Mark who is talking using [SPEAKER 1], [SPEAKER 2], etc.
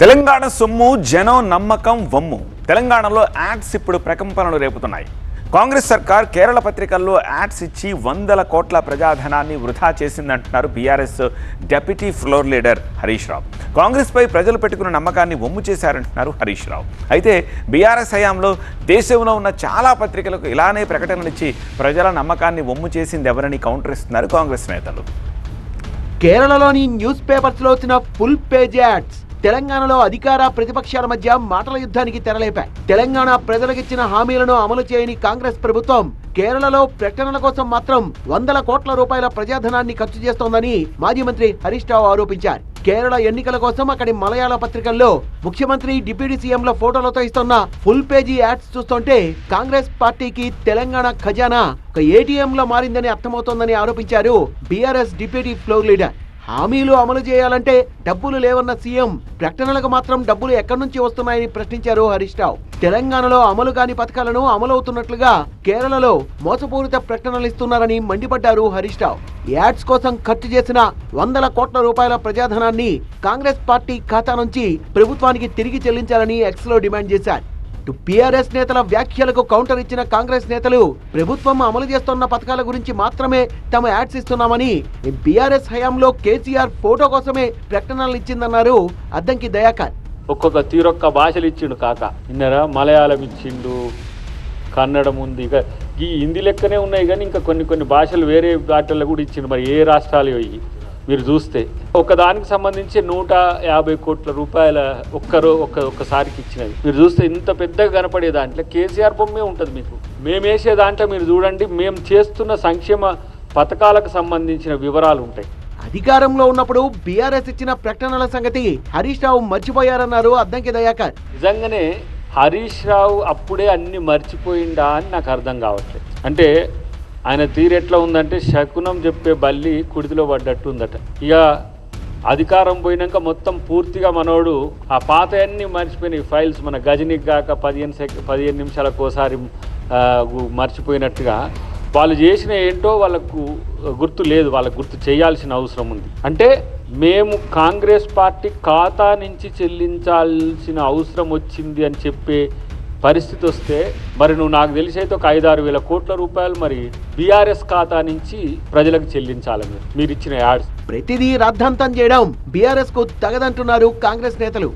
[SPEAKER 1] తెలంగాణ సొమ్ము జనం నమ్మకం వమ్ము. తెలంగాణలో యాడ్స్ ఇప్పుడు ప్రకంపనలు రేపుతున్నాయి. కాంగ్రెస్ సర్కార్ కేరళ పత్రికల్లో యాడ్స్ ఇచ్చి వందల కోట్ల ప్రజాధనాన్ని వృధా చేసిందంటున్నారు BRS deputy floor leader Harish Rao. కాంగ్రెస్పై ప్రజలు పెట్టుకున్న నమ్మకాన్ని వమ్ము చేశారంటున్నారు హరీష్ రావు. అయితే బీఆర్ఎస్ హయాంలో దేశంలో ఉన్న చాలా పత్రికలకు ఇలానే ప్రకటనలిచ్చి ప్రజల నమ్మకాన్ని వమ్ము చేసింది ఎవరని కౌంటర్ ఇస్తున్నారు కాంగ్రెస్ నేతలు.
[SPEAKER 2] కేరళలోని న్యూస్ పేపర్స్లో వచ్చిన ఫుల్ పేజ్ యాడ్స్ తెలంగాణలో అధికార ప్రతిపక్షాల మధ్య మాటల యుద్ధానికి తెరలేపాయి. తెలంగాణ ప్రజలకిచ్చిన హామీలను అమలు చేయని కాంగ్రెస్ ప్రభుత్వం కేరళలో ప్రకటనల కోసం మాత్రం వందల కోట్ల రూపాయల ప్రజాధనాన్ని ఖర్చు చేస్తోందని మాజీ మంత్రి హరీష్ రావు ఆరోపించారు. కేరళ ఎన్నికల కోసం అక్కడి మలయాళ పత్రికల్లో ముఖ్యమంత్రి డిప్యూటీ సీఎంల ఫోటోలతో ఇస్తున్న ఫుల్ పేజీ యాడ్స్ చూస్తుంటే కాంగ్రెస్ పార్టీకి తెలంగాణ ఖజానా ఒక ఏటీఎంలో మారిందని అర్థమవుతోందని ఆరోపించారు బీఆర్ఎస్ డిప్యూటీ ఫ్లోర్ లీడర్. హామీలు అమలు చేయాలంటే డబ్బులు లేవన్న సీఎం ప్రకటనలకు మాత్రం డబ్బులు ఎక్కడి నుంచి వస్తున్నాయని ప్రశ్నించారు హరీష్ రావు. తెలంగాణలో అమలు కాని పథకాలను అమలవుతున్నట్లుగా కేరళలో మోసపూరిత ప్రకటనలు ఇస్తున్నారని మండిపడ్డారు హరీష్ రావు. యాడ్స్ కోసం ఖర్చు చేసిన వందల కోట్ల రూపాయల ప్రజాధనాన్ని కాంగ్రెస్ పార్టీ ఖాతా నుంచి ప్రభుత్వానికి తిరిగి చెల్లించాలని ఎక్స్లో డిమాండ్ చేశారు. బీఆర్ఎస్ నేతల వ్యాఖ్యలకు కౌంటర్ ఇచ్చిన కాంగ్రెస్ నేతలు ప్రభుత్వం అమలు చేస్తున్న పథకాల గురించి మాత్రమే తమ యాడ్స్ ఇస్తున్నామని, బీఆర్ఎస్ హయాంలో కేసీఆర్ ఫోటో కోసమే ప్రకటనలు ఇచ్చిందన్నారు అద్దంకి దయాకర్.
[SPEAKER 3] ఒక్కొక్క తీరొక్క భాషలు ఇచ్చిండు కాక, ఇన్నరా మలయాళం ఇచ్చిండు, కన్నడం ఉంది, ఇక ఈ హిందీ లెక్కనే ఉన్నాయి కానీ ఇంకా కొన్ని భాషలు వేరే వాటిల్లో కూడా ఇచ్చిండు. మరి ఏ రాష్ట్రాలు ఇవి మీరు చూస్తే ఒకదానికి సంబంధించి 150 కోట్ల రూపాయల ఒక్కసారికి ఇచ్చినది. మీరు చూస్తే ఇంత పెద్దగా కనపడే దాంట్లో కేసీఆర్ బొమ్మే ఉంటుంది. మీకు మేము వేసే దాంట్లో మీరు చూడండి, మేము చేస్తున్న సంక్షేమ పథకాలకు సంబంధించిన వివరాలు ఉంటాయి.
[SPEAKER 2] అధికారంలో ఉన్నప్పుడు బీఆర్ఎస్ ఇచ్చిన ప్రకటనల సంగతి హరీష్ రావు మర్చిపోయారన్నారు అద్దంకి దయాకర్.
[SPEAKER 3] నిజంగానే హరీష్ రావు అప్పుడే అన్ని మర్చిపోయిందా అని నాకు అర్థం కావట్లేదు. అంటే ఆయన తీరు ఎట్లా ఉందంటే శకునం చెప్పే బల్లి కుడితిలో పడ్డట్టు ఉందట. ఇక అధికారం పోయినాక మొత్తం పూర్తిగా మనోడు ఆ పాత అన్నీ మర్చిపోయినాయి ఫైల్స్. మన గజనికి కాక 15 నిమిషాలకు ఒకసారి మర్చిపోయినట్టుగా వాళ్ళు చేసిన ఏంటో వాళ్ళకు గుర్తు లేదు, వాళ్ళకు గుర్తు చేయాల్సిన అవసరం ఉంది. అంటే మేము కాంగ్రెస్ పార్టీ ఖాతా నుంచి చెల్లించాల్సిన అవసరం వచ్చింది అని చెప్పే పరిస్థితి వస్తే మరి నువ్వు నాకు తెలిసి అయితే ఒక 5-6 వేల కోట్ల రూపాయలు మరి బీఆర్ఎస్ ఖాతా నుంచి ప్రజలకు చెల్లించాలి మీరు ఇచ్చిన యాడ్స్.
[SPEAKER 2] ప్రతిదీ రాద్ధాంతం చేయడం బీఆర్ఎస్ కు తగదంటున్నారు కాంగ్రెస్ నేతలు.